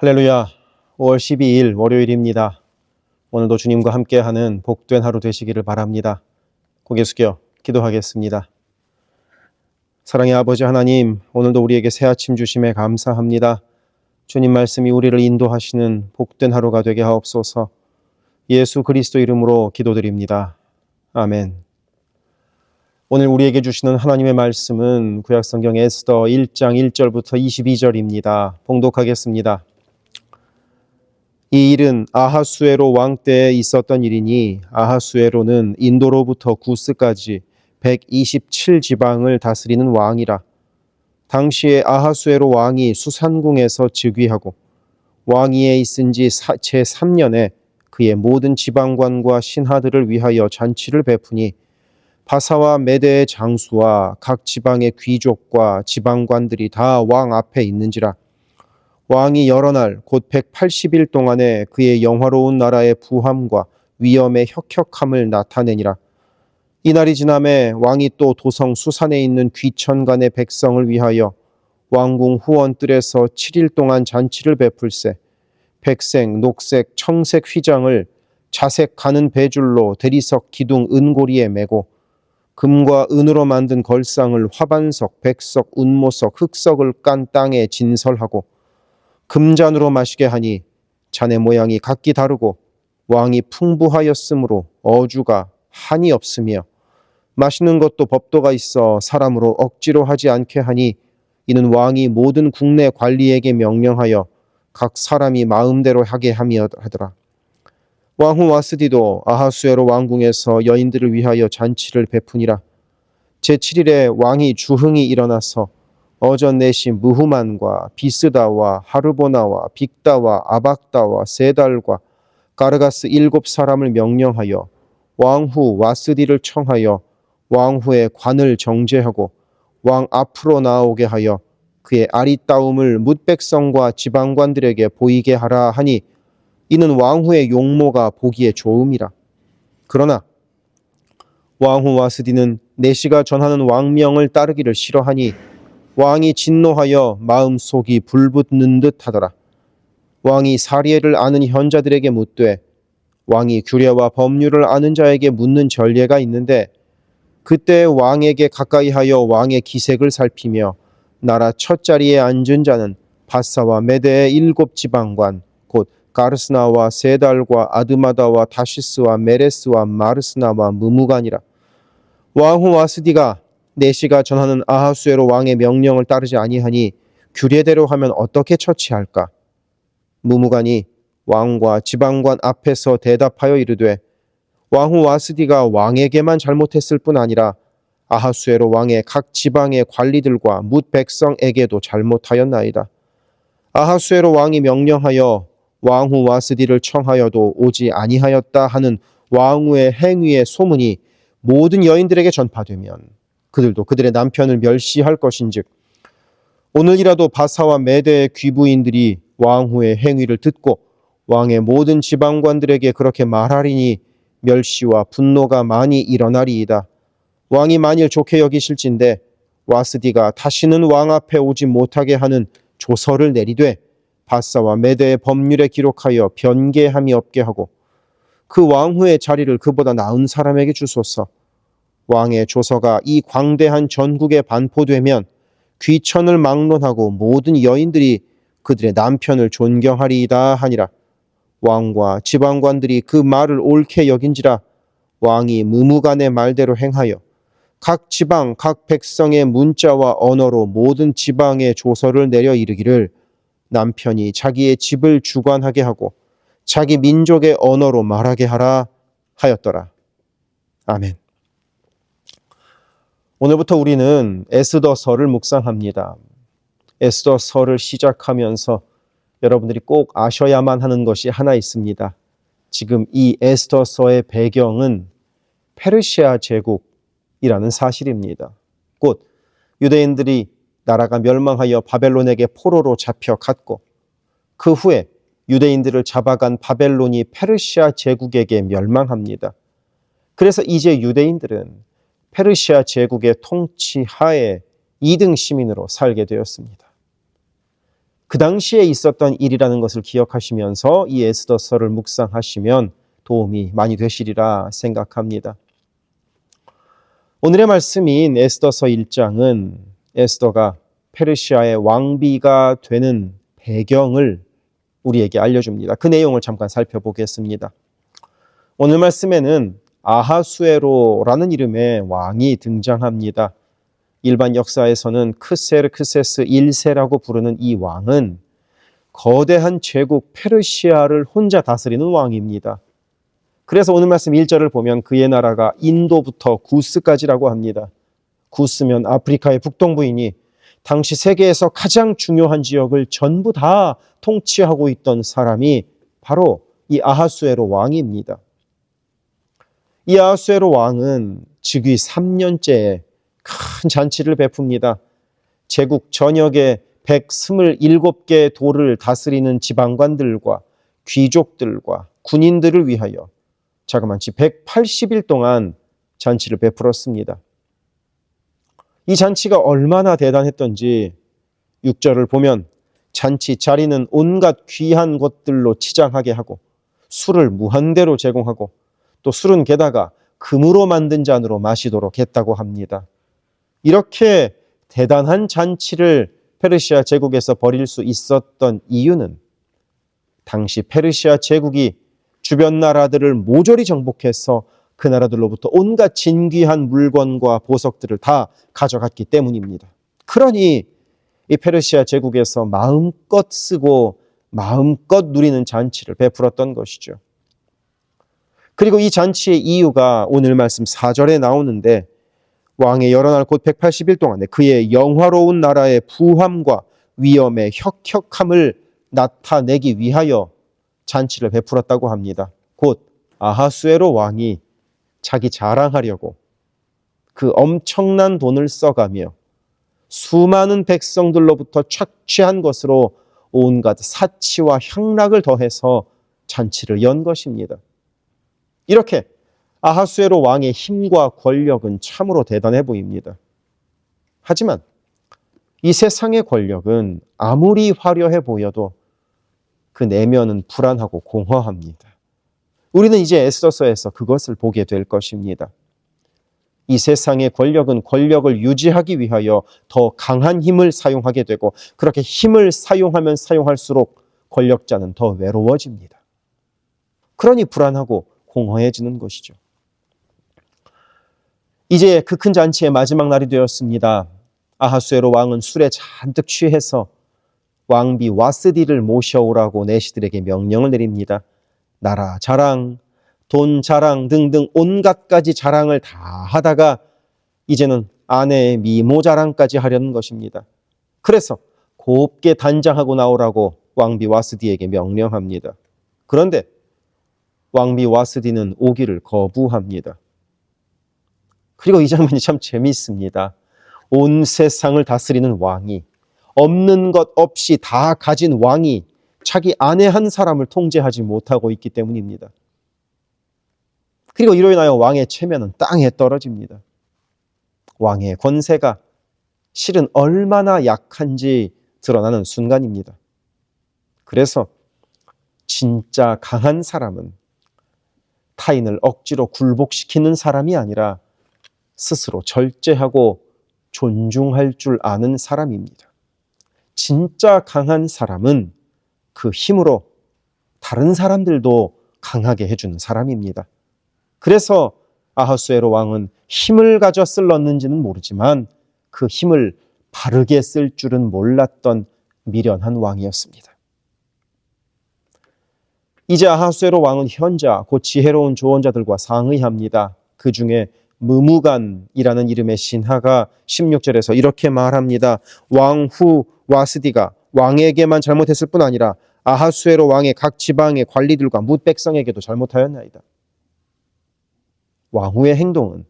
할렐루야. 5월 12일 월요일입니다. 오늘도 주님과 함께하는 복된 하루 되시기를 바랍니다. 고개 숙여 기도하겠습니다. 사랑의 아버지 하나님, 오늘도 우리에게 새 아침 주심에 감사합니다. 주님 말씀이 우리를 인도하시는 복된 하루가 되게 하옵소서. 예수 그리스도 이름으로 기도드립니다. 아멘. 오늘 우리에게 주시는 하나님의 말씀은 구약성경 에스더 1장 1절부터 22절입니다. 봉독하겠습니다. 이 일은 아하수에로 왕 때에 있었던 일이니 아하수에로는 인도로부터 구스까지 127지방을 다스리는 왕이라. 당시에 아하수에로 왕이 수산궁에서 즉위하고 왕위에 있은 지 제3년에 그의 모든 지방관과 신하들을 위하여 잔치를 베푸니 바사와 메대의 장수와 각 지방의 귀족과 지방관들이 다 왕 앞에 있는지라. 왕이 여러 날 곧 180일 동안에 그의 영화로운 나라의 부함과 위엄의 혁혁함을 나타내니라. 이날이 지남에 왕이 또 도성 수산에 있는 귀천간의 백성을 위하여 왕궁 후원뜰에서 7일 동안 잔치를 베풀세 백색, 녹색, 청색 휘장을 자색 가는 배줄로 대리석 기둥 은고리에 메고 금과 은으로 만든 걸상을 화반석, 백석, 운모석, 흑석을 깐 땅에 진설하고 금잔으로 마시게 하니 잔의 모양이 각기 다르고 왕이 풍부하였으므로 어주가 한이 없으며 마시는 것도 법도가 있어 사람으로 억지로 하지 않게 하니 이는 왕이 모든 국내 관리에게 명령하여 각 사람이 마음대로 하게 하더라. 왕후 와스디도 아하수에로 왕궁에서 여인들을 위하여 잔치를 베푸니라. 제7일에 왕이 주흥이 일어나서 어전 내신 무후만과 비스다와 하르보나와 빅다와 아박다와 세달과 가르가스 7사람을 명령하여 왕후 와스디를 청하여 왕후의 관을 정죄하고 왕 앞으로 나오게 하여 그의 아리따움을 뭇백성과 지방관들에게 보이게 하라 하니 이는 왕후의 용모가 보기에 좋음이라. 그러나 왕후 와스디는 내시가 전하는 왕명을 따르기를 싫어하니 왕이 진노하여 마음속이 불붙는 듯 하더라. 왕이 사리엘을 아는 현자들에게 묻되 왕이 규례와 법률을 아는 자에게 묻는 전례가 있는데 그때 왕에게 가까이하여 왕의 기색을 살피며 나라 첫 자리에 앉은 자는 바사와 메대의 7지방관 곧 가르스나와 세달과 아드마다와 다시스와 메레스와 마르스나와 무무간이라. 왕후 와스디가 내시가 전하는 아하수에로 왕의 명령을 따르지 아니하니 규례대로 하면 어떻게 처치할까? 무무간이 왕과 지방관 앞에서 대답하여 이르되 왕후 와스디가 왕에게만 잘못했을 뿐 아니라 아하수에로 왕의 각 지방의 관리들과 뭇 백성에게도 잘못하였나이다. 아하수에로 왕이 명령하여 왕후 와스디를 청하여도 오지 아니하였다 하는 왕후의 행위의 소문이 모든 여인들에게 전파되면 그들도 그들의 남편을 멸시할 것인즉 오늘이라도 바사와 메대의 귀부인들이 왕후의 행위를 듣고 왕의 모든 지방관들에게 그렇게 말하리니 멸시와 분노가 많이 일어나리이다. 왕이 만일 좋게 여기실진데 와스디가 다시는 왕 앞에 오지 못하게 하는 조서를 내리되 바사와 메대의 법률에 기록하여 변개함이 없게 하고 그 왕후의 자리를 그보다 나은 사람에게 주소서. 왕의 조서가 이 광대한 전국에 반포되면 귀천을 막론하고 모든 여인들이 그들의 남편을 존경하리이다 하니라. 왕과 지방관들이 그 말을 옳게 여긴지라. 왕이 무무간의 말대로 행하여 각 지방 각 백성의 문자와 언어로 모든 지방의 조서를 내려 이르기를 남편이 자기의 집을 주관하게 하고 자기 민족의 언어로 말하게 하라 하였더라. 아멘. 오늘부터 우리는 에스더서를 묵상합니다. 에스더서를 시작하면서 여러분들이 꼭 아셔야만 하는 것이 하나 있습니다. 지금 이 에스더서의 배경은 페르시아 제국이라는 사실입니다. 곧 유대인들이 나라가 멸망하여 바벨론에게 포로로 잡혀갔고 그 후에 유대인들을 잡아간 바벨론이 페르시아 제국에게 멸망합니다. 그래서 이제 유대인들은 페르시아 제국의 통치 하에 2등 시민으로 살게 되었습니다. 그 당시에 있었던 일이라는 것을 기억하시면서 이 에스더서를 묵상하시면 도움이 많이 되시리라 생각합니다. 오늘의 말씀인 에스더서 1장은 에스더가 페르시아의 왕비가 되는 배경을 우리에게 알려줍니다. 그 내용을 잠깐 살펴보겠습니다. 오늘 말씀에는 아하수에로라는 이름의 왕이 등장합니다. 일반 역사에서는 크세르크세스 1세라고 부르는 이 왕은 거대한 제국 페르시아를 혼자 다스리는 왕입니다. 그래서 오늘 말씀 1절을 보면 그의 나라가 인도부터 구스까지라고 합니다. 구스면 아프리카의 북동부이니 당시 세계에서 가장 중요한 지역을 전부 다 통치하고 있던 사람이 바로 이 아하수에로 왕입니다. 이 아하수에로 왕은 즉위 3년째에 큰 잔치를 베풉니다. 제국 전역의 127개의 도를 다스리는 지방관들과 귀족들과 군인들을 위하여 자그마치 180일 동안 잔치를 베풀었습니다. 이 잔치가 얼마나 대단했던지 6절을 보면 잔치 자리는 온갖 귀한 것들로 치장하게 하고 술을 무한대로 제공하고 또 술은 게다가 금으로 만든 잔으로 마시도록 했다고 합니다. 이렇게 대단한 잔치를 페르시아 제국에서 벌일 수 있었던 이유는 당시 페르시아 제국이 주변 나라들을 모조리 정복해서 그 나라들로부터 온갖 진귀한 물건과 보석들을 다 가져갔기 때문입니다. 그러니 이 페르시아 제국에서 마음껏 쓰고 마음껏 누리는 잔치를 베풀었던 것이죠. 그리고 이 잔치의 이유가 오늘 말씀 4절에 나오는데 왕의 여러 날 곧 180일 동안에 그의 영화로운 나라의 부함과 위엄의 혁혁함을 나타내기 위하여 잔치를 베풀었다고 합니다. 곧 아하수에로 왕이 자기 자랑하려고 그 엄청난 돈을 써가며 수많은 백성들로부터 착취한 것으로 온갖 사치와 향락을 더해서 잔치를 연 것입니다. 이렇게 아하수에로 왕의 힘과 권력은 참으로 대단해 보입니다. 하지만 이 세상의 권력은 아무리 화려해 보여도 그 내면은 불안하고 공허합니다. 우리는 이제 에스더서에서 그것을 보게 될 것입니다. 이 세상의 권력은 권력을 유지하기 위하여 더 강한 힘을 사용하게 되고 그렇게 힘을 사용하면 사용할수록 권력자는 더 외로워집니다. 그러니 불안하고 공허해지는 것이죠. 이제 그 큰 잔치의 마지막 날이 되었습니다. 아하수에로 왕은 술에 잔뜩 취해서 왕비 와스디를 모셔오라고 내시들에게 명령을 내립니다. 나라 자랑, 돈 자랑 등등 온갖 가지 자랑을 다 하다가 이제는 아내의 미모 자랑까지 하려는 것입니다. 그래서 곱게 단장하고 나오라고 왕비 와스디에게 명령합니다. 그런데 왕비 와스디는 오기를 거부합니다. 그리고 이 장면이 참 재미있습니다. 온 세상을 다스리는 왕이, 없는 것 없이 다 가진 왕이 자기 아내 한 사람을 통제하지 못하고 있기 때문입니다. 그리고 이로 인하여 왕의 체면은 땅에 떨어집니다. 왕의 권세가 실은 얼마나 약한지 드러나는 순간입니다. 그래서 진짜 강한 사람은 타인을 억지로 굴복시키는 사람이 아니라 스스로 절제하고 존중할 줄 아는 사람입니다. 진짜 강한 사람은 그 힘으로 다른 사람들도 강하게 해주는 사람입니다. 그래서 아하수에로 왕은 힘을 가져 쓸렀는지는 모르지만 그 힘을 바르게 쓸 줄은 몰랐던 미련한 왕이었습니다. 이제 아하수에로 왕은 현자, 곧 지혜로운 조언자들과 상의합니다. 그 중에 무무간이라는 이름의 신하가 16절에서 이렇게 말합니다. 왕후 와스디가 왕에게만 잘못했을 뿐 아니라 아하수에로 왕의 각 지방의 관리들과 뭇 백성에게도 잘못하였나이다. 왕후의 행동은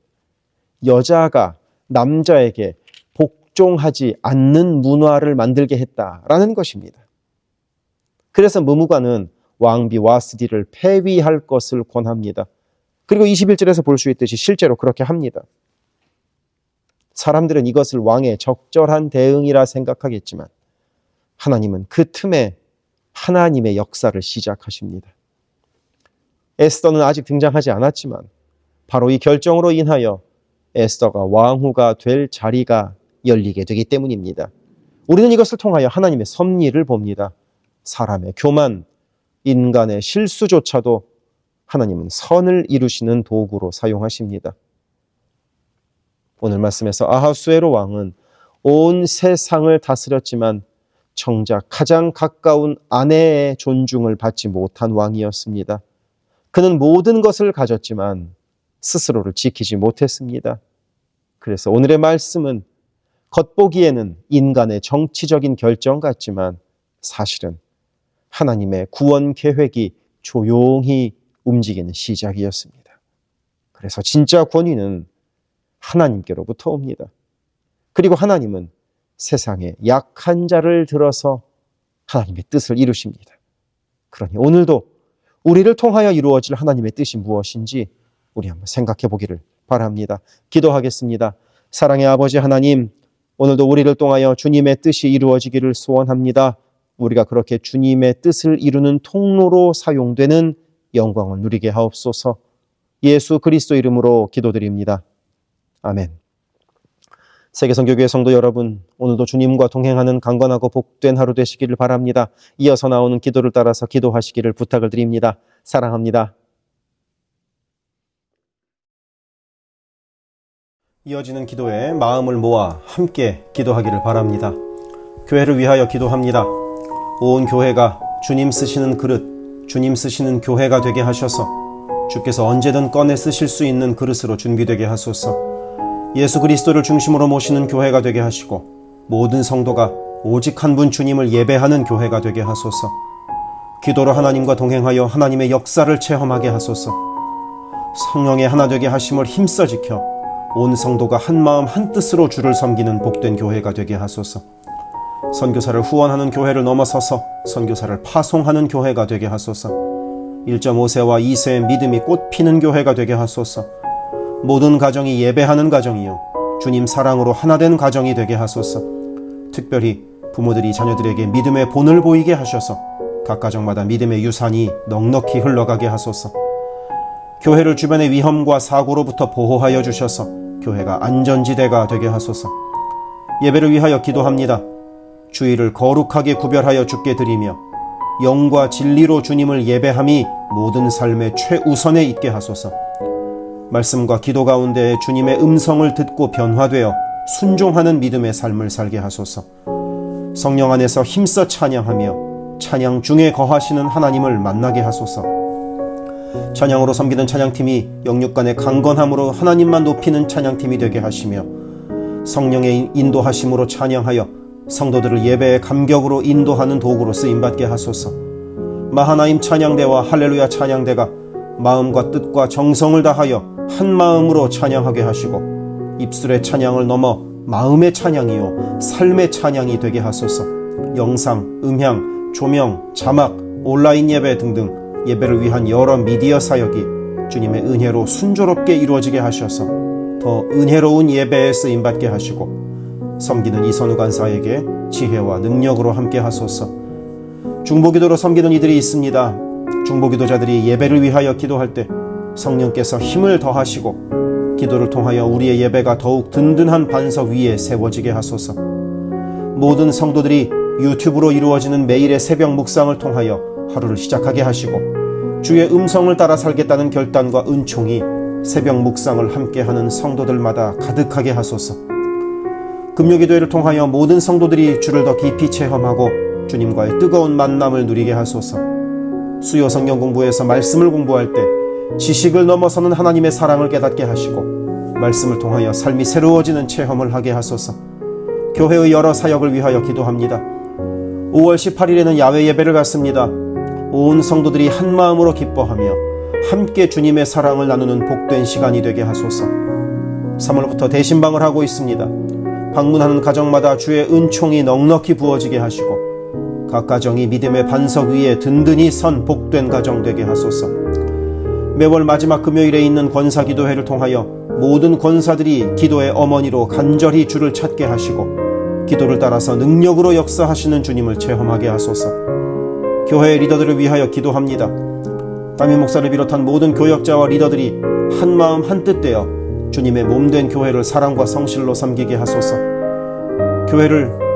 여자가 남자에게 복종하지 않는 문화를 만들게 했다라는 것입니다. 그래서 무무간은 왕비 와스디를 폐위할 것을 권합니다. 그리고 21절에서 볼 수 있듯이 실제로 그렇게 합니다. 사람들은 이것을 왕의 적절한 대응이라 생각하겠지만 하나님은 그 틈에 하나님의 역사를 시작하십니다. 에스더는 아직 등장하지 않았지만 바로 이 결정으로 인하여 에스더가 왕후가 될 자리가 열리게 되기 때문입니다. 우리는 이것을 통하여 하나님의 섭리를 봅니다. 사람의 교만, 인간의 실수조차도 하나님은 선을 이루시는 도구로 사용하십니다. 오늘 말씀에서 아하수에로 왕은 온 세상을 다스렸지만 정작 가장 가까운 아내의 존중을 받지 못한 왕이었습니다. 그는 모든 것을 가졌지만 스스로를 지키지 못했습니다. 그래서 오늘의 말씀은 겉보기에는 인간의 정치적인 결정 같지만 사실은 하나님의 구원 계획이 조용히 움직이는 시작이었습니다. 그래서 진짜 권위는 하나님께로부터 옵니다. 그리고 하나님은 세상에 약한 자를 들어서 하나님의 뜻을 이루십니다. 그러니 오늘도 우리를 통하여 이루어질 하나님의 뜻이 무엇인지 우리 한번 생각해 보기를 바랍니다. 기도하겠습니다. 사랑의 아버지 하나님, 오늘도 우리를 통하여 주님의 뜻이 이루어지기를 소원합니다. 우리가 그렇게 주님의 뜻을 이루는 통로로 사용되는 영광을 누리게 하옵소서. 예수 그리스도 이름으로 기도드립니다. 아멘. 세계선교교회 성도 여러분, 오늘도 주님과 동행하는 강건하고 복된 하루 되시기를 바랍니다. 이어서 나오는 기도를 따라서 기도하시기를 부탁을 드립니다. 사랑합니다. 이어지는 기도에 마음을 모아 함께 기도하기를 바랍니다. 교회를 위하여 기도합니다. 온 교회가 주님 쓰시는 그릇, 주님 쓰시는 교회가 되게 하셔서 주께서 언제든 꺼내 쓰실 수 있는 그릇으로 준비되게 하소서. 예수 그리스도를 중심으로 모시는 교회가 되게 하시고 모든 성도가 오직 한 분 주님을 예배하는 교회가 되게 하소서. 기도로 하나님과 동행하여 하나님의 역사를 체험하게 하소서. 성령의 하나 되게 하심을 힘써 지켜 온 성도가 한 마음 한 뜻으로 주를 섬기는 복된 교회가 되게 하소서. 선교사를 후원하는 교회를 넘어서서 선교사를 파송하는 교회가 되게 하소서. 1.5세와 2세의 믿음이 꽃피는 교회가 되게 하소서. 모든 가정이 예배하는 가정이요 주님 사랑으로 하나된 가정이 되게 하소서. 특별히 부모들이 자녀들에게 믿음의 본을 보이게 하셔서 각 가정마다 믿음의 유산이 넉넉히 흘러가게 하소서. 교회를 주변의 위험과 사고로부터 보호하여 주셔서 교회가 안전지대가 되게 하소서. 예배를 위하여 기도합니다. 주일을 거룩하게 구별하여 주께 드리며 영과 진리로 주님을 예배함이 모든 삶의 최우선에 있게 하소서. 말씀과 기도 가운데 주님의 음성을 듣고 변화되어 순종하는 믿음의 삶을 살게 하소서. 성령 안에서 힘써 찬양하며 찬양 중에 거하시는 하나님을 만나게 하소서. 찬양으로 섬기는 찬양팀이 영육 간의 강건함으로 하나님만 높이는 찬양팀이 되게 하시며 성령의 인도하심으로 찬양하여 성도들을 예배의 감격으로 인도하는 도구로 쓰임받게 하소서. 마하나임 찬양대와 할렐루야 찬양대가 마음과 뜻과 정성을 다하여 한 마음으로 찬양하게 하시고 입술의 찬양을 넘어 마음의 찬양이요 삶의 찬양이 되게 하소서. 영상, 음향, 조명, 자막, 온라인 예배 등등 예배를 위한 여러 미디어 사역이 주님의 은혜로 순조롭게 이루어지게 하셔서 더 은혜로운 예배에 쓰임받게 하시고 섬기는 이선우 간사에게 지혜와 능력으로 함께 하소서. 중보기도로 섬기는 이들이 있습니다. 중보기도자들이 예배를 위하여 기도할 때 성령께서 힘을 더하시고 기도를 통하여 우리의 예배가 더욱 든든한 반석 위에 세워지게 하소서. 모든 성도들이 유튜브로 이루어지는 매일의 새벽 묵상을 통하여 하루를 시작하게 하시고 주의 음성을 따라 살겠다는 결단과 은총이 새벽 묵상을 함께하는 성도들마다 가득하게 하소서. 금요기도회를 통하여 모든 성도들이 주를 더 깊이 체험하고 주님과의 뜨거운 만남을 누리게 하소서. 수요 성경 공부에서 말씀을 공부할 때 지식을 넘어서는 하나님의 사랑을 깨닫게 하시고 말씀을 통하여 삶이 새로워지는 체험을 하게 하소서. 교회의 여러 사역을 위하여 기도합니다. 5월 18일에는 야외 예배를 갖습니다. 온 성도들이 한 마음으로 기뻐하며 함께 주님의 사랑을 나누는 복된 시간이 되게 하소서. 3월부터 대신방을 하고 있습니다. 방문하는 가정마다 주의 은총이 넉넉히 부어지게 하시고 각 가정이 믿음의 반석 위에 든든히 선 복된 가정 되게 하소서. 매월 마지막 금요일에 있는 권사기도회를 통하여 모든 권사들이 기도의 어머니로 간절히 주를 찾게 하시고 기도를 따라서 능력으로 역사하시는 주님을 체험하게 하소서. 교회의 리더들을 위하여 기도합니다. 담임 목사를 비롯한 모든 교역자와 리더들이 한마음 한뜻 되어 주님의 몸된 교회를 사랑과 성실로 섬기게 하소서.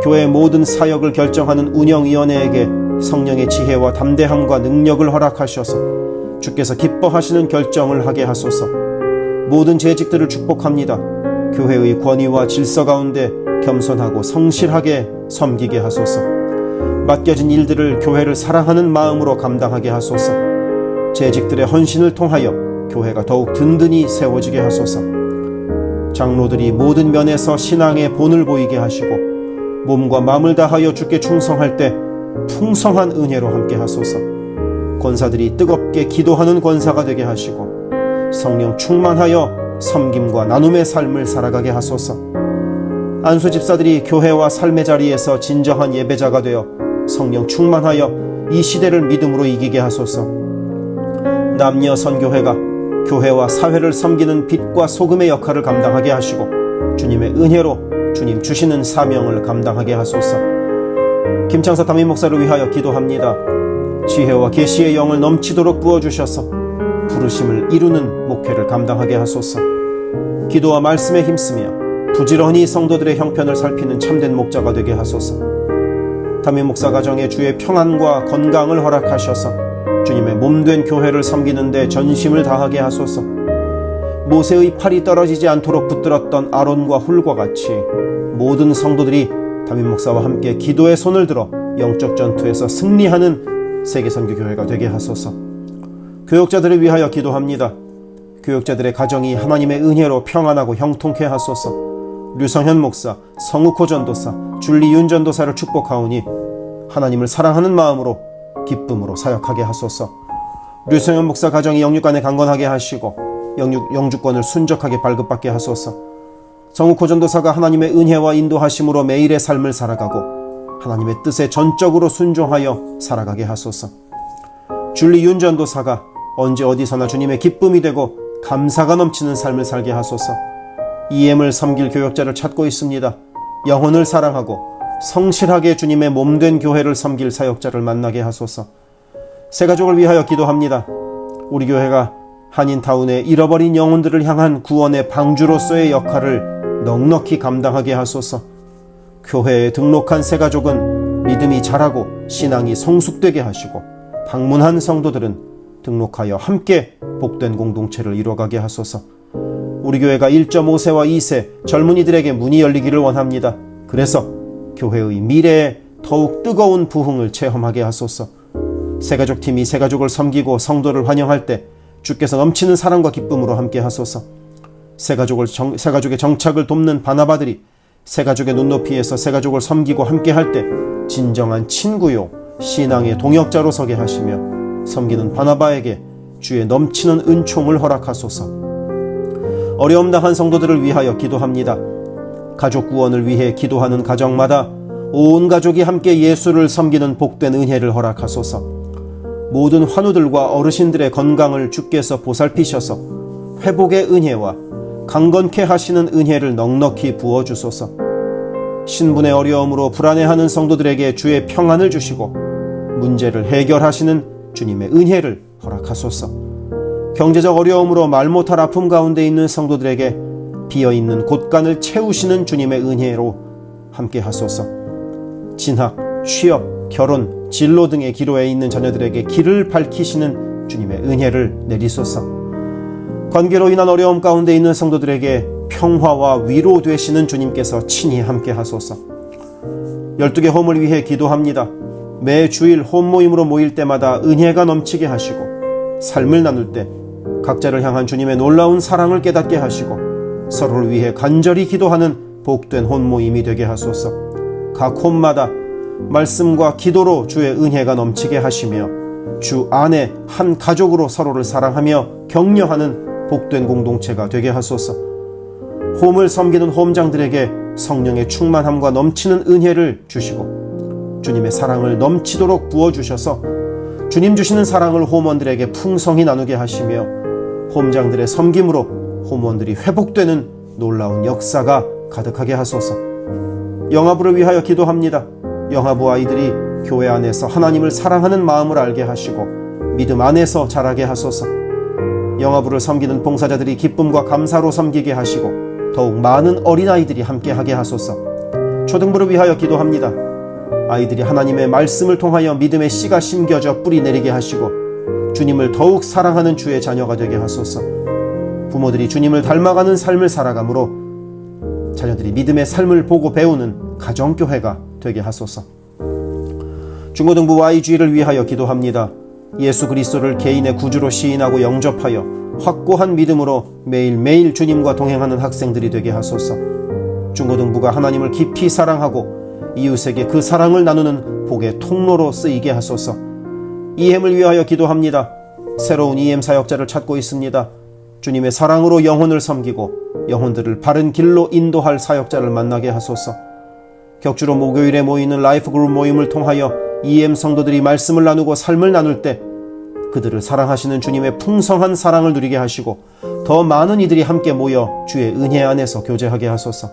교회의 모든 사역을 결정하는 운영위원회에게 성령의 지혜와 담대함과 능력을 허락하셔서 주께서 기뻐하시는 결정을 하게 하소서. 모든 재직들을 축복합니다. 교회의 권위와 질서 가운데 겸손하고 성실하게 섬기게 하소서. 맡겨진 일들을 교회를 사랑하는 마음으로 감당하게 하소서. 재직들의 헌신을 통하여 교회가 더욱 든든히 세워지게 하소서. 장로들이 모든 면에서 신앙의 본을 보이게 하시고 몸과 마음을 다하여 주께 충성할 때 풍성한 은혜로 함께 하소서. 권사들이 뜨겁게 기도하는 권사가 되게 하시고 성령 충만하여 섬김과 나눔의 삶을 살아가게 하소서. 안수 집사들이 교회와 삶의 자리에서 진정한 예배자가 되어 성령 충만하여 이 시대를 믿음으로 이기게 하소서. 남녀 선교회가 교회와 사회를 섬기는 빛과 소금의 역할을 감당하게 하시고 주님의 은혜로 주님 주시는 사명을 감당하게 하소서. 김창섭 담임 목사를 위하여 기도합니다. 지혜와 계시의 영을 넘치도록 부어주셔서 부르심을 이루는 목회를 감당하게 하소서. 기도와 말씀에 힘쓰며 부지런히 성도들의 형편을 살피는 참된 목자가 되게 하소서. 담임 목사 가정에 주의 평안과 건강을 허락하셔서 주님의 몸된 교회를 섬기는 데 전심을 다하게 하소서. 모세의 팔이 떨어지지 않도록 붙들었던 아론과 훌과 같이 모든 성도들이 담임 목사와 함께 기도의 손을 들어 영적 전투에서 승리하는 세계선교교회가 되게 하소서. 교역자들을 위하여 기도합니다. 교역자들의 가정이 하나님의 은혜로 평안하고 형통케 하소서. 류성현 목사, 성욱호 전도사, 줄리윤 전도사를 축복하오니 하나님을 사랑하는 마음으로 기쁨으로 사역하게 하소서. 류성현 목사 가정이 영육간에 강건하게 하시고 영주권을 순적하게 발급받게 하소서. 성욱호 전도사가 하나님의 은혜와 인도하심으로 매일의 삶을 살아가고 하나님의 뜻에 전적으로 순종하여 살아가게 하소서. 줄리윤 전도사가 언제 어디서나 주님의 기쁨이 되고 감사가 넘치는 삶을 살게 하소서. EM을 섬길 교역자를 찾고 있습니다. 영혼을 사랑하고 성실하게 주님의 몸된 교회를 섬길 사역자를 만나게 하소서. 새가족을 위하여 기도합니다. 우리 교회가 한인타운의 잃어버린 영혼들을 향한 구원의 방주로서의 역할을 넉넉히 감당하게 하소서. 교회에 등록한 새가족은 믿음이 자라고 신앙이 성숙되게 하시고 방문한 성도들은 등록하여 함께 복된 공동체를 이뤄가게 하소서. 우리 교회가 1.5세와 2세 젊은이들에게 문이 열리기를 원합니다. 그래서 교회의 미래에 더욱 뜨거운 부흥을 체험하게 하소서. 새가족팀이 새가족을 섬기고 성도를 환영할 때 주께서 넘치는 사랑과 기쁨으로 함께 하소서. 새가족의 정착을 돕는 바나바들이 새가족의 눈높이에서 새가족을 섬기고 함께 할 때 진정한 친구요 신앙의 동역자로 서게 하시며 섬기는 바나바에게 주의 넘치는 은총을 허락하소서. 어려움 당한 성도들을 위하여 기도합니다. 가족 구원을 위해 기도하는 가정마다 온 가족이 함께 예수를 섬기는 복된 은혜를 허락하소서. 모든 환우들과 어르신들의 건강을 주께서 보살피셔서 회복의 은혜와 강건케 하시는 은혜를 넉넉히 부어주소서. 신분의 어려움으로 불안해하는 성도들에게 주의 평안을 주시고 문제를 해결하시는 주님의 은혜를 허락하소서. 경제적 어려움으로 말 못할 아픔 가운데 있는 성도들에게 비어있는 곳간을 채우시는 주님의 은혜로 함께 하소서. 진학, 취업, 결혼, 진로 등의 기로에 있는 자녀들에게 길을 밝히시는 주님의 은혜를 내리소서. 관계로 인한 어려움 가운데 있는 성도들에게 평화와 위로 되시는 주님께서 친히 함께 하소서. 12개 홈을 위해 기도합니다. 매 주일 홈 모임으로 모일 때마다 은혜가 넘치게 하시고 삶을 나눌 때 각자를 향한 주님의 놀라운 사랑을 깨닫게 하시고 서로를 위해 간절히 기도하는 복된 홈 모임이 되게 하소서. 각 홈마다 말씀과 기도로 주의 은혜가 넘치게 하시며 주 안에 한 가족으로 서로를 사랑하며 격려하는 복된 공동체가 되게 하소서. 홈을 섬기는 홈장들에게 성령의 충만함과 넘치는 은혜를 주시고 주님의 사랑을 넘치도록 부어주셔서 주님 주시는 사랑을 홈원들에게 풍성히 나누게 하시며 홈장들의 섬김으로 홈원들이 회복되는 놀라운 역사가 가득하게 하소서. 영아부를 위하여 기도합니다. 영아부 아이들이 교회 안에서 하나님을 사랑하는 마음을 알게 하시고 믿음 안에서 자라게 하소서. 영아부를 섬기는 봉사자들이 기쁨과 감사로 섬기게 하시고 더욱 많은 어린아이들이 함께하게 하소서. 초등부를 위하여 기도합니다. 아이들이 하나님의 말씀을 통하여 믿음의 씨가 심겨져 뿌리 내리게 하시고 주님을 더욱 사랑하는 주의 자녀가 되게 하소서. 부모들이 주님을 닮아가는 삶을 살아가므로 자녀들이 믿음의 삶을 보고 배우는 가정교회가 되게 하소서. 중고등부 YG를 위하여 기도합니다. 예수 그리스도를 개인의 구주로 시인하고 영접하여 확고한 믿음으로 매일매일 주님과 동행하는 학생들이 되게 하소서. 중고등부가 하나님을 깊이 사랑하고 이웃에게 그 사랑을 나누는 복의 통로로 쓰이게 하소서. EM을 위하여 기도합니다. 새로운 EM 사역자를 찾고 있습니다. 주님의 사랑으로 영혼을 섬기고 영혼들을 바른 길로 인도할 사역자를 만나게 하소서. 격주로 목요일에 모이는 라이프 그룹 모임을 통하여 EM 성도들이 말씀을 나누고 삶을 나눌 때 그들을 사랑하시는 주님의 풍성한 사랑을 누리게 하시고 더 많은 이들이 함께 모여 주의 은혜 안에서 교제하게 하소서.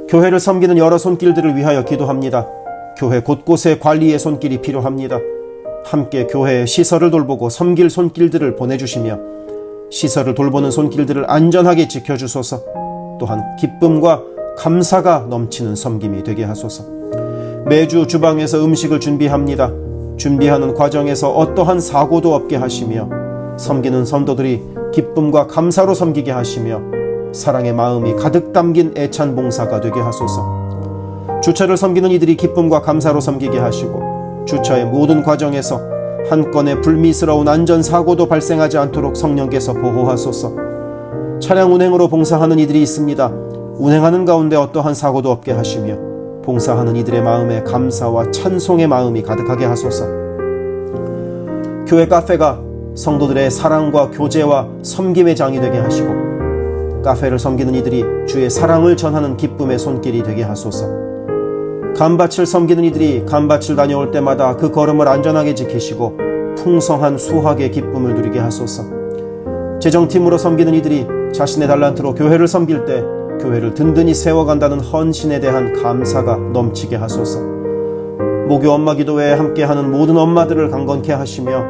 교회를 섬기는 여러 손길들을 위하여 기도합니다. 교회 곳곳에 관리의 손길이 필요합니다. 함께 교회의 시설을 돌보고 섬길 손길들을 보내주시며 시설을 돌보는 손길들을 안전하게 지켜주소서. 또한 기쁨과 감사가 넘치는 섬김이 되게 하소서. 매주 주방에서 음식을 준비합니다. 준비하는 과정에서 어떠한 사고도 없게 하시며 섬기는 성도들이 기쁨과 감사로 섬기게 하시며 사랑의 마음이 가득 담긴 애찬 봉사가 되게 하소서. 주차를 섬기는 이들이 기쁨과 감사로 섬기게 하시고 주차의 모든 과정에서 한 건의 불미스러운 안전사고도 발생하지 않도록 성령께서 보호하소서. 차량 운행으로 봉사하는 이들이 있습니다. 운행하는 가운데 어떠한 사고도 없게 하시며 봉사하는 이들의 마음에 감사와 찬송의 마음이 가득하게 하소서. 교회 카페가 성도들의 사랑과 교제와 섬김의 장이 되게 하시고 카페를 섬기는 이들이 주의 사랑을 전하는 기쁨의 손길이 되게 하소서. 감밭을 섬기는 이들이 감밭을 다녀올 때마다 그 걸음을 안전하게 지키시고 풍성한 수확의 기쁨을 누리게 하소서. 재정팀으로 섬기는 이들이 자신의 달란트로 교회를 섬길 때 교회를 든든히 세워간다는 헌신에 대한 감사가 넘치게 하소서. 목요 엄마 기도회에 함께하는 모든 엄마들을 강건케 하시며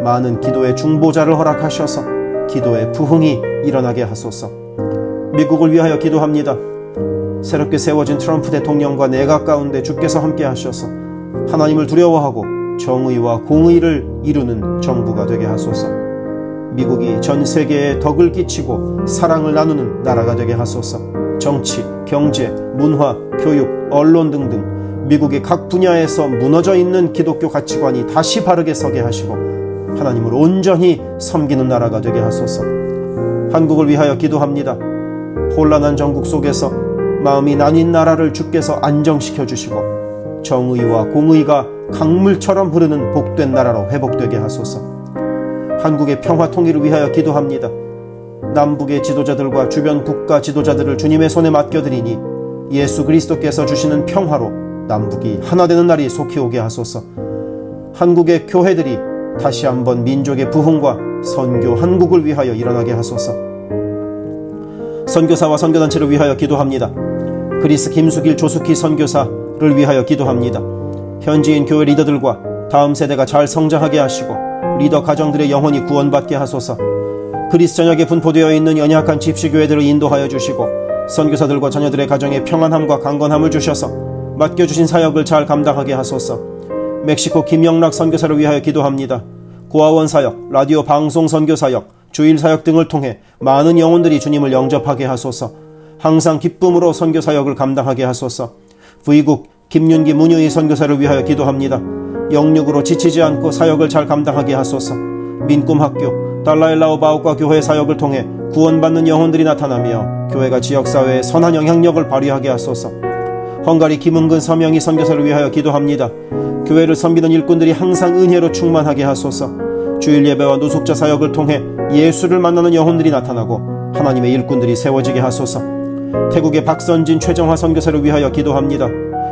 많은 기도의 중보자를 허락하셔서 기도의 부흥이 일어나게 하소서. 미국을 위하여 기도합니다. 새롭게 세워진 트럼프 대통령과 내각 가운데 주께서 함께 하셔서 하나님을 두려워하고 정의와 공의를 이루는 정부가 되게 하소서. 미국이 전 세계에 덕을 끼치고 사랑을 나누는 나라가 되게 하소서. 정치, 경제, 문화, 교육, 언론 등등 미국의 각 분야에서 무너져 있는 기독교 가치관이 다시 바르게 서게 하시고 하나님을 온전히 섬기는 나라가 되게 하소서. 한국을 위하여 기도합니다. 혼란한 전국 속에서 마음이 나뉜 나라를 주께서 안정시켜 주시고 정의와 공의가 강물처럼 흐르는 복된 나라로 회복되게 하소서. 한국의 평화 통일을 위하여 기도합니다. 남북의 지도자들과 주변 국가 지도자들을 주님의 손에 맡겨드리니 예수 그리스도께서 주시는 평화로 남북이 하나 되는 날이 속히 오게 하소서. 한국의 교회들이 다시 한번 민족의 부흥과 선교 한국을 위하여 일어나게 하소서. 선교사와 선교단체를 위하여 기도합니다. 그리스 김수길 조숙희 선교사를 위하여 기도합니다. 현지인 교회 리더들과 다음 세대가 잘 성장하게 하시고 리더 가정들의 영혼이 구원받게 하소서. 그리스 전역에 분포되어 있는 연약한 집시교회들을 인도하여 주시고 선교사들과 자녀들의 가정에 평안함과 강건함을 주셔서 맡겨주신 사역을 잘 감당하게 하소서. 멕시코 김영락 선교사를 위하여 기도합니다. 고아원 사역, 라디오 방송 선교 사역, 주일 사역 등을 통해 많은 영혼들이 주님을 영접하게 하소서. 항상 기쁨으로 선교 사역을 감당하게 하소서. 부이국 김윤기 문유희 선교사를 위하여 기도합니다. 영육으로 지치지 않고 사역을 잘 감당하게 하소서. 민꿈학교, 달라일라오 바오과 교회 사역을 통해 구원받는 영혼들이 나타나며 교회가 지역사회에 선한 영향력을 발휘하게 하소서. 헝가리 김은근 서명희 선교사를 위하여 기도합니다. 교회를 섬기는 일꾼들이 항상 은혜로 충만하게 하소서. 주일 예배와 노숙자 사역을 통해 예수를 만나는 영혼들이 나타나고 하나님의 일꾼들이 세워지게 하소서. 태국의 박선진 최정화 선교사를 위하여 기도합니다.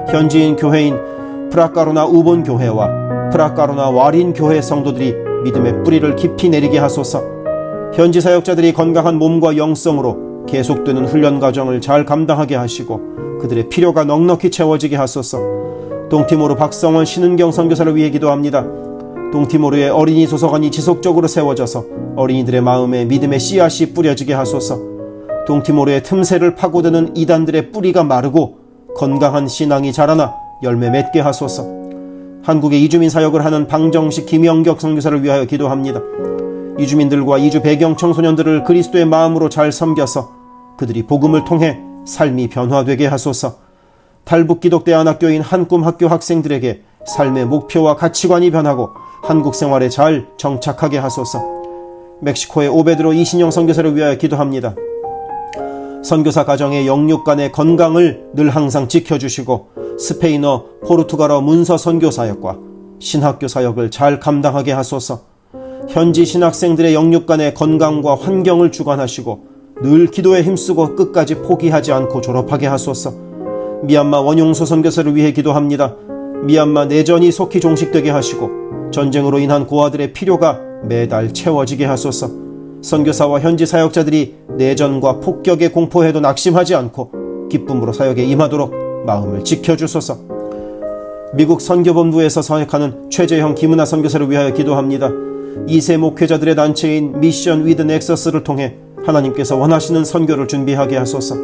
현지인 교회인 프라카로나 우본 교회와 프라카로나 와린 교회 성도들이 믿음의 뿌리를 깊이 내리게 하소서. 현지 사역자들이 건강한 몸과 영성으로 계속되는 훈련 과정을 잘 감당하게 하시고 그들의 필요가 넉넉히 채워지게 하소서. 동티모르 박성원 신은경 선교사를 위해 기도합니다. 동티모르의 어린이 도서관이 지속적으로 세워져서 어린이들의 마음에 믿음의 씨앗이 뿌려지게 하소서. 동티모르의 틈새를 파고드는 이단들의 뿌리가 마르고 건강한 신앙이 자라나 열매 맺게 하소서. 한국의 이주민 사역을 하는 방정식 김영격 선교사를 위하여 기도합니다. 이주민들과 이주 배경 청소년들을 그리스도의 마음으로 잘 섬겨서 그들이 복음을 통해 삶이 변화되게 하소서. 탈북기독대안학교인 한꿈학교 학생들에게 삶의 목표와 가치관이 변하고 한국 생활에 잘 정착하게 하소서. 멕시코의 오베드로 이신영 선교사를 위하여 기도합니다. 선교사 가정의 영육 간의 건강을 늘 항상 지켜주시고 스페인어, 포르투갈어 문서 선교 사역과 신학교 사역을 잘 감당하게 하소서. 현지 신학생들의 영육 간의 건강과 환경을 주관하시고 늘 기도에 힘쓰고 끝까지 포기하지 않고 졸업하게 하소서. 미얀마 원용소 선교사를 위해 기도합니다. 미얀마 내전이 속히 종식되게 하시고 전쟁으로 인한 고아들의 필요가 매달 채워지게 하소서. 선교사와 현지 사역자들이 내전과 폭격의 공포에도 낙심하지 않고 기쁨으로 사역에 임하도록 마음을 지켜주소서. 미국 선교본부에서 사역하는 최재형 김은하 선교사를 위하여 기도합니다. 2세 목회자들의 단체인 미션 위드 넥서스를 통해 하나님께서 원하시는 선교를 준비하게 하소서.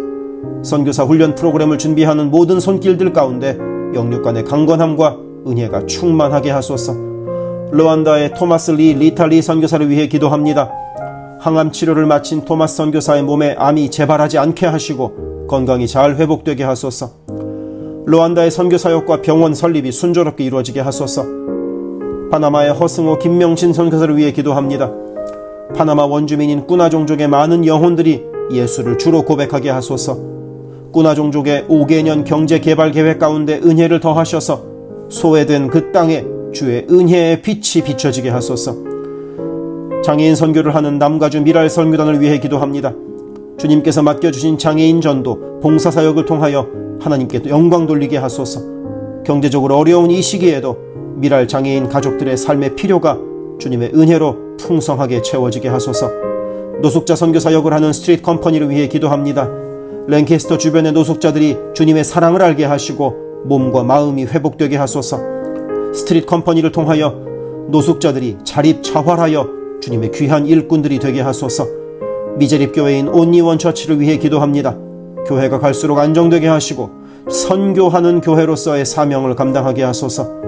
선교사 훈련 프로그램을 준비하는 모든 손길들 가운데 영육 간의 강건함과 은혜가 충만하게 하소서. 르완다의 토마스 리 리탈리 선교사를 위해 기도합니다. 항암 치료를 마친 토마스 선교사의 몸에 암이 재발하지 않게 하시고 건강이 잘 회복되게 하소서. 르완다의 선교사역과 병원 설립이 순조롭게 이루어지게 하소서. 파나마의 허승호 김명신 선교사를 위해 기도합니다. 파나마 원주민인 꾸나 종족의 많은 영혼들이 예수를 주로 고백하게 하소서. 꾸나 종족의 5개년 경제개발 계획 가운데 은혜를 더하셔서 소외된 그 땅에 주의 은혜의 빛이 비춰지게 하소서. 장애인 선교를 하는 남가주 미랄 선교단을 위해 기도합니다. 주님께서 맡겨주신 장애인 전도, 봉사사역을 통하여 하나님께 영광 돌리게 하소서. 경제적으로 어려운 이 시기에도 미랄 장애인 가족들의 삶의 필요가 주님의 은혜로 풍성하게 채워지게 하소서. 노숙자 선교사역을 하는 스트리트 컴퍼니를 위해 기도합니다. 랭캐스터 주변의 노숙자들이 주님의 사랑을 알게 하시고 몸과 마음이 회복되게 하소서. 스트리트 컴퍼니를 통하여 노숙자들이 자립자활하여 주님의 귀한 일꾼들이 되게 하소서. 미제립교회인 온리원 처치를 위해 기도합니다. 교회가 갈수록 안정되게 하시고 선교하는 교회로서의 사명을 감당하게 하소서.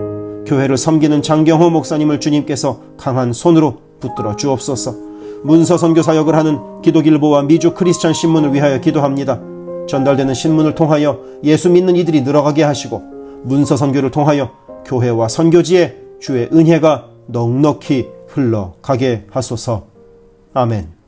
교회를 섬기는 장경호 목사님을 주님께서 강한 손으로 붙들어 주옵소서. 문서 선교 사역을 하는 기독일보와 미주 크리스천 신문을 위하여 기도합니다. 전달되는 신문을 통하여 예수 믿는 이들이 늘어가게 하시고 문서 선교를 통하여 교회와 선교지에 주의 은혜가 넉넉히 흘러가게 하소서. 아멘.